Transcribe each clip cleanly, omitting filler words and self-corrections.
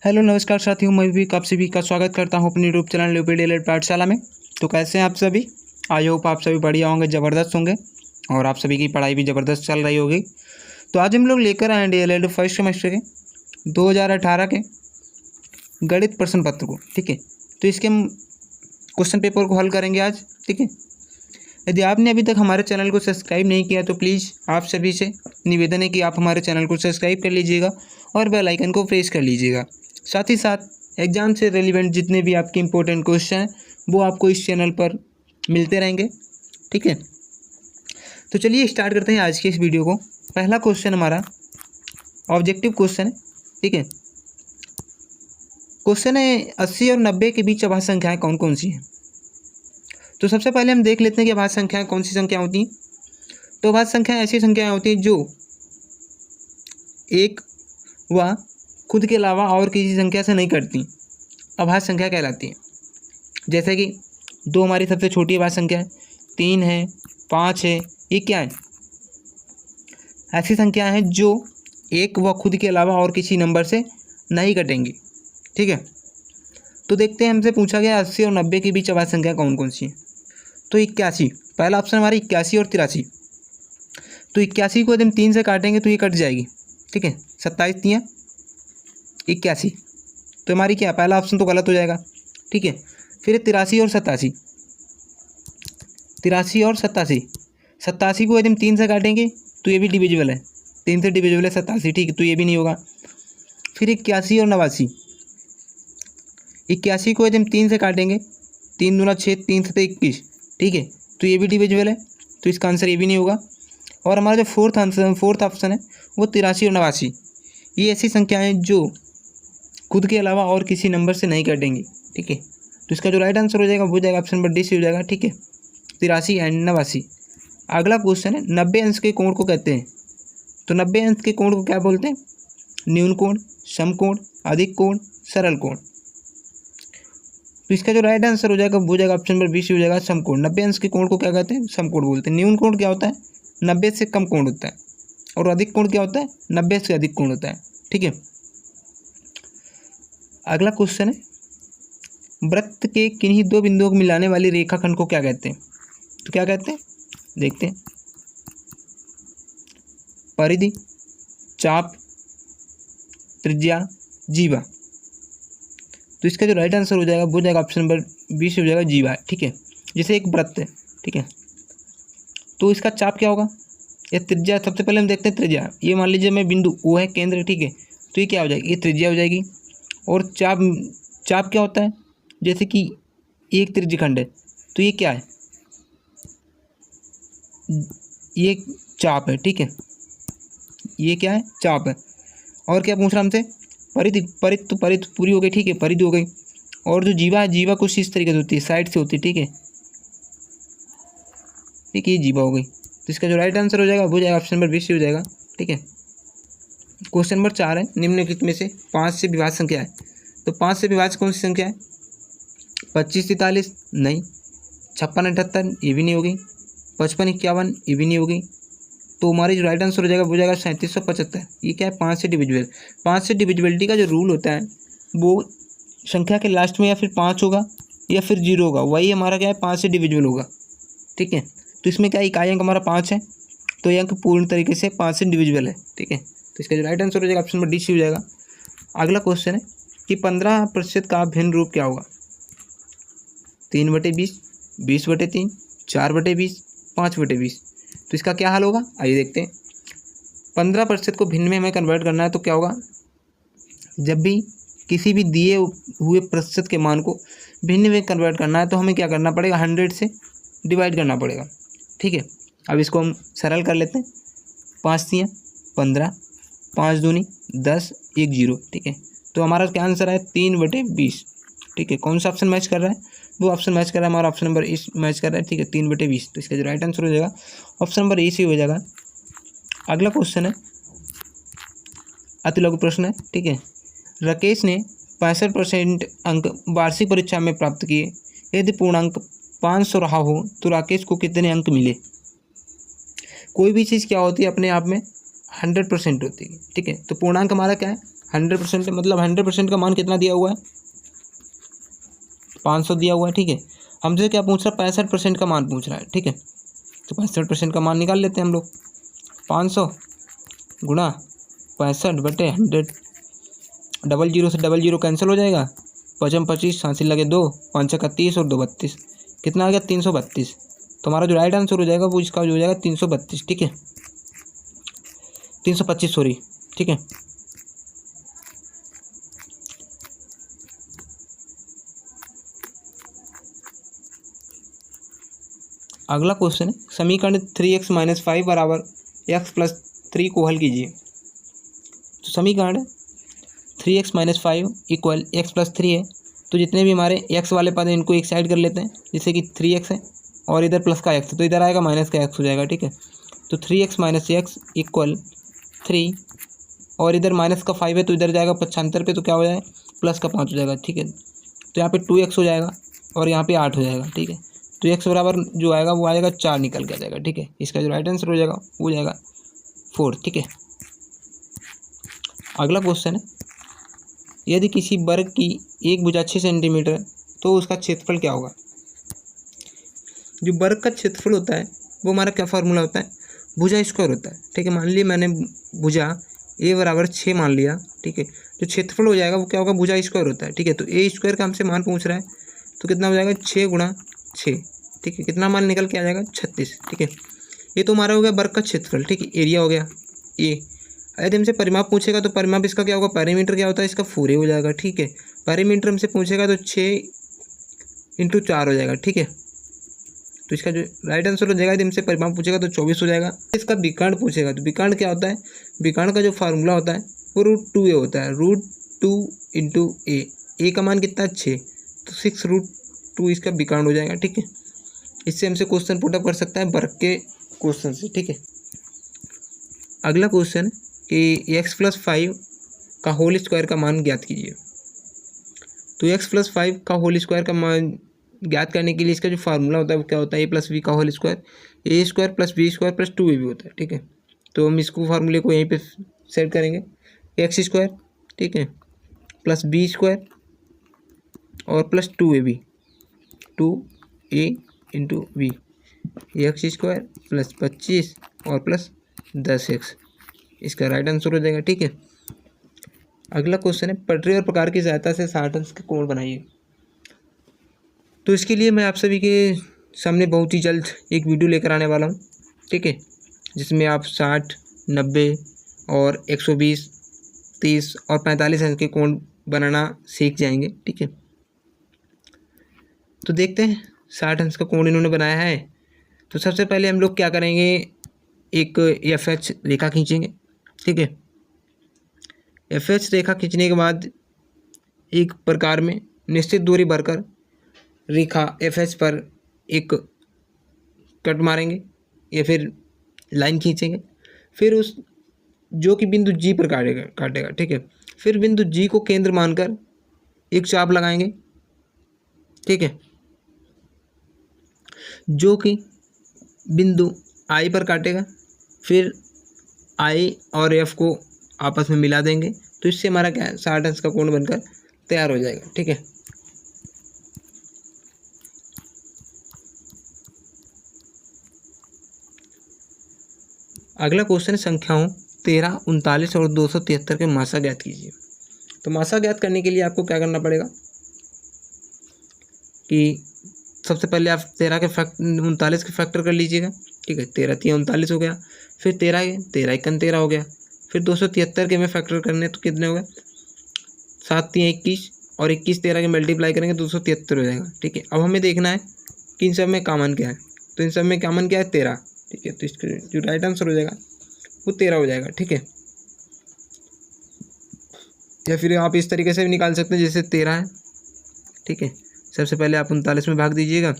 Hello नमस्कार साथियों, मैं भी आप सभी का स्वागत करता हूं अपने यूट्यूब चैनल यूपीडीएलएड पाठशाला में। तो कैसे हैं आप सभी? आई होप आप सभी बढ़िया होंगे, ज़बरदस्त होंगे और आप सभी की पढ़ाई भी ज़बरदस्त चल रही होगी। तो आज हम लोग लेकर आए डीएलएड फर्स्ट सेमेस्टर के 2018 के गणित प्रश्न पत्र को। ठीक है, तो इसके हम क्वेश्चन पेपर को हल करेंगे आज। ठीक है, यदि आपने अभी तक हमारे चैनल को सब्सक्राइब नहीं किया तो प्लीज़ आप सभी से निवेदन है कि आप हमारे चैनल को सब्सक्राइब कर लीजिएगा और बेल आइकन को प्रेस कर लीजिएगा। साथ ही साथ एग्ज़ाम से रिलेवेंट जितने भी आपके इंपॉर्टेंट क्वेश्चन हैं वो आपको इस चैनल पर मिलते रहेंगे। ठीक है, तो चलिए स्टार्ट करते हैं आज के इस वीडियो को। पहला क्वेश्चन हमारा ऑब्जेक्टिव क्वेश्चन है। ठीक है, क्वेश्चन है 80 और 90 के बीच अभाज्य संख्याएँ कौन कौन सी हैं। तो सबसे पहले हम देख लेते हैं कि अभाज्य संख्याएँ कौन सी संख्या होती हैं। तो अभाज्य संख्याएँ ऐसी संख्याएँ होती हैं जो एक व खुद के अलावा और किसी संख्या से नहीं कटती, अभाज्य संख्या कहलाती है। जैसे कि 2 हमारी सबसे छोटी अभाज्य संख्या है, 3 है, 5 है, ये क्या है? ऐसी संख्या है जो एक व खुद के अलावा और किसी नंबर से नहीं कटेंगी। ठीक है, तो देखते हैं, हमसे पूछा गया 80 और 90 के बीच अभाज्य संख्या कौन कौन सी है। तो 81, पहला ऑप्शन हमारा 81 और 83। तो 81 को यदि हम 3 से काटेंगे तो ये कट जाएगी। ठीक है, 27 3 81, तो हमारी क्या, पहला ऑप्शन तो गलत हो जाएगा। ठीक है, फिर 83 और 87, 83 और 87, 87 को यदि हम 3 से काटेंगे तो ये भी डिविजिबल है, 3 से डिविजिबल है 87। ठीक है, तो ये भी नहीं होगा। फिर 81 और 89, 81 को यदि हम 3 से काटेंगे, 3 दूना 6, 3 7 21। ठीक है, तो ये भी डिविजिबल है, तो इसका आंसर ये भी नहीं होगा। और हमारा जो फोर्थ ऑप्शन है वो 83 और 89, ये ऐसी संख्याएँ जो खुद के अलावा और किसी नंबर से नहीं कटेंगी। ठीक है, तो इसका जो राइट आंसर हो जाएगा वो जाएगा ऑप्शन नंबर डी सी हो जाएगा। ठीक है, 83 एंड 89। अगला क्वेश्चन है 90 अंश के कोण को कहते हैं। तो 90 अंश के कोण को क्या बोलते हैं? न्यून कोण, समकोण, अधिक कोण, सरल कोण। तो इसका जो राइट आंसर हो जाएगा वो जाएगा ऑप्शन नंबर बी सी हो जाएगा, समकोण। 90 अंश के कोण को क्या कहते हैं? समकोण बोलते हैं। न्यून कोण क्या होता है? 90 से कम कोण होता है। और अधिक कोण क्या होता है? 90 से अधिक कोण होता है। ठीक है, अगला क्वेश्चन है वृत्त के किन्हीं 2 बिंदुओं को मिलाने वाली रेखाखंड को क्या कहते हैं? तो क्या कहते हैं, देखते हैं। परिधि, चाप, त्रिज्या, जीवा। तो इसका जो राइट आंसर हो जाएगा वो जाएगा ऑप्शन नंबर बी से हो जाएगा, जीवा। ठीक है, जैसे एक वृत्त है। ठीक है, तो इसका चाप क्या होगा या त्रिज्या? सबसे पहले हम देखते हैं त्रिज्या। ये मान लीजिए मैं बिंदु ओ है केंद्र। ठीक है, तो ये क्या हो जाएगी? ये त्रिज्या हो जाएगी। और चाप क्या होता है? जैसे कि एक त्रिज्यखंड है तो ये क्या है? ये चाप है। ठीक है, ये क्या है? चाप है। और क्या पूछ रहा हमसे? परिधि। तो परिधि पूरी हो गई। ठीक है, परिधि हो गई। और जो जीवा है, जीवा कुछ इस तरीके से होती है, साइड से होती है। ठीक है, ठीक है, ये जीवा हो गई। तो इसका जो राइट आंसर हो जाएगा वो जाएगा ऑप्शन नंबर बी सी हो जाएगा। ठीक है, क्वेश्चन नंबर 4 है निम्नलिखित में से 5 से विभाज्य संख्या है। तो 5 से विभाज्य कौन सी संख्या है? 25 43 नहीं, 56 78 ये भी नहीं होगी, 55 51 ये भी नहीं होगी। तो हमारी जो राइट आंसर हो जाएगा वो जाएगा 3775। ये क्या है? 5 से डिविजिबल। 5 से डिविजिबिलिटी का जो रूल होता है वो संख्या के लास्ट में या फिर 5 होगा या फिर 0 होगा, वही हमारा क्या है? 5 से डिविजिबल होगा। ठीक है, तो इसमें क्या इकाई अंक हमारा 5 है, तो ये अंक पूर्ण तरीके से 5 से डिविजिबल है। ठीक है, तो इसका जो राइट आंसर हो जाएगा ऑप्शन नंबर डी सी हो जाएगा। अगला क्वेश्चन है कि 15% का भिन्न रूप क्या होगा? 3/20, 20/3, 4/20, 5/20। तो इसका क्या हल होगा? आइए देखते हैं। 15% को भिन्न में हमें कन्वर्ट करना है तो क्या होगा? जब भी किसी भी दिए हुए प्रतिशत के मान को भिन्न में कन्वर्ट करना है तो हमें क्या करना पड़ेगा? 100 से डिवाइड करना पड़ेगा। ठीक है, अब इसको हम सरल कर लेते हैं। 5 3 15, 5 दूनी 10, 1 0। ठीक है, तो हमारा क्या आंसर है? 3/20। ठीक है, कौन सा ऑप्शन मैच कर रहा है? वो ऑप्शन मैच कर रहा है हमारा ऑप्शन नंबर इस मैच कर रहा है। ठीक है, 3/20। तो इसका जो राइट आंसर हो जाएगा ऑप्शन नंबर ए सी हो जाएगा। अगला क्वेश्चन है अति लघु प्रश्न है। ठीक है, राकेश ने 65% अंक वार्षिक परीक्षा में प्राप्त किए। यदि पूर्णांक 500 रहा हो तो राकेश को कितने अंक मिले? कोई भी चीज़ क्या होती है अपने आप में 100% होती है। ठीक है, तो पूर्णांक हमारा क्या है? 100% मतलब 100% का मान कितना दिया हुआ है, 500 दिया हुआ है। ठीक है, हमसे क्या पूछ रहा है, 65% का मान पूछ रहा है। ठीक है, तो 65% का मान निकाल लेते हैं हम लोग। 500 गुणा 65/100, डबल जीरो से डबल जीरो कैंसिल हो जाएगा, 25 हासिल लगे 2, 5 का 30 और 2 32, कितना आ गया 332। तो हमारा जो राइट आंसर हो जाएगा वो इसका जो हो जाएगा 332। ठीक है, 325 सॉरी। ठीक है, अगला क्वेश्चन है समीकरण 3x - 5 बराबर x + 3 को हल कीजिए। तो समीकरण 3x - 5 इक्वल x + 3 है। तो जितने भी हमारे x वाले पद हैं इनको एक साइड कर लेते हैं, जैसे कि 3x है और इधर प्लस का x है तो इधर आएगा माइनस का x हो जाएगा। ठीक है, तो 3x - x इक्वल 3 और इधर माइनस का 5 है तो इधर जाएगा 75 पे, तो क्या हो जाएगा प्लस का 5 हो जाएगा। ठीक है, तो यहाँ पे 2x हो जाएगा और यहाँ पे 8 हो जाएगा। ठीक है, तो x बराबर जो आएगा वो आएगा 4 निकल के आ जाएगा। ठीक है, इसका जो राइट आंसर हो जाएगा वो हो जाएगा 4। ठीक है, अगला क्वेश्चन है यदि किसी वर्ग की एक भुजा 6 सेंटीमीटर है तो उसका क्षेत्रफल क्या होगा। जो वर्ग का क्षेत्रफल होता है वो हमारा क्या फार्मूला होता है, भुजा स्क्वायर होता है। ठीक है, मान लिया मैंने भुजा a बराबर 6 मान लिया। ठीक है, जो क्षेत्रफल हो जाएगा वो क्या होगा, भुजा स्क्वायर होता है। ठीक है, तो ए स्क्वायर का हमसे मान पूछ रहा है तो कितना हो जाएगा 6 गुणा 6। ठीक है, कितना मान निकल के आ जाएगा 36। ठीक है, ये तो हमारा हो गया वर्ग का क्षेत्रफल। ठीक है, एरिया हो गया ए। यदि हमसे परिमाप पूछेगा तो परिमाप इसका क्या होगा, पैरामीटर क्या होता है इसका 4 हो जाएगा। ठीक है, पैरामीटर हमसे पूछेगा तो 6 × 4 हो जाएगा। ठीक है, तो इसका जो राइट आंसर हो जाएगा, यदि हमसे परिमाप पूछेगा तो 24 हो जाएगा। इसका विकर्ण पूछेगा तो विकर्ण क्या होता है, विकर्ण का जो फार्मूला होता है वो √2a होता है, √2 × a का मान कितना है 6, तो 6√2 इसका विकर्ण हो जाएगा। ठीक है, इससे हमसे क्वेश्चन पुटअप कर सकता है वर्ग के क्वेश्चन से। ठीक है, अगला क्वेश्चन है कि x + 5 का होल स्क्वायर का मान ज्ञात कीजिए। तो x + 5 का होल स्क्वायर का मान ज्ञात करने के लिए इसका जो फार्मूला होता है वो क्या होता है, a + b का whole square, a² + b² + 2ab होता है। ठीक है, तो हम इसको फार्मूले को यहीं पे सेट करेंगे, x², ठीक है, + b² और + 2ab, 2a × b, x² + 25 और + 10x, इसका राइट आंसर हो जाएगा। ठीक है, अगला क्वेश्चन है पटरी और प्रकार की सहायता से 60 अंश के कोण बनाइए। तो इसके लिए मैं आप सभी के सामने बहुत ही जल्द एक वीडियो लेकर आने वाला हूँ। ठीक है, जिसमें आप 60, 90 और 120, 30 और 45 अंश के कोण बनाना सीख जाएंगे। ठीक है, तो देखते हैं 60 अंश का कोण इन्होंने बनाया है। तो सबसे पहले हम लोग क्या करेंगे, एक FH रेखा खींचेंगे। ठीक है, FH रेखा खींचने के बाद एक प्रकार में निश्चित दूरी भरकर रेखा FH पर एक कट मारेंगे या फिर लाइन खींचेंगे, फिर उस जो कि बिंदु G पर काटेगा। ठीक है, फिर बिंदु G को केंद्र मानकर एक चाप लगाएंगे। ठीक है, जो कि बिंदु I पर काटेगा, फिर I और F को आपस में मिला देंगे, तो इससे हमारा क्या है 60 अंश का कोण बनकर तैयार हो जाएगा। ठीक है, अगला क्वेश्चन है संख्याओं 13, 39 और 273 के मासा ज्ञात कीजिए। तो मासा ज्ञात करने के लिए आपको क्या करना पड़ेगा कि सबसे पहले आप 13 के 39 के फैक्टर कर लीजिएगा। ठीक है, 13 × 3 = 39 हो गया, फिर 13 × 1 = 13 हो गया, फिर 273 के में फैक्टर करने तो कितने हो गए 7 × 3 = 21 और 21 13 के मल्टीप्लाई करेंगे 273 हो जाएगा। ठीक है, अब हमें देखना है कि इन सब में कॉमन क्या है, तो इन सब में कॉमन क्या है 13। ठीक है, तो इसका जो राइट आंसर हो जाएगा वो 13 हो जाएगा। ठीक है, या फिर आप इस तरीके से भी निकाल सकते हैं जैसे 13 है। ठीक है, सबसे पहले आप 39 में भाग दीजिएगा,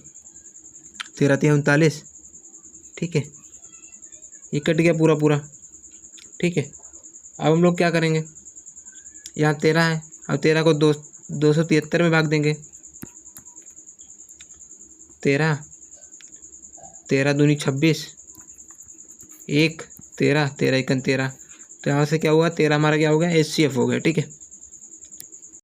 13 × 3 = 39। ठीक है, ये कट गया पूरा। ठीक है, अब हम लोग क्या करेंगे, यहाँ 13 है, अब 13 को 273 में भाग देंगे, 13 13 दूनी 26, 1 13 13 × 1 = 13, तो यहाँ से क्या हुआ, 13 हमारा क्या हो गया, HCF हो गया। ठीक है,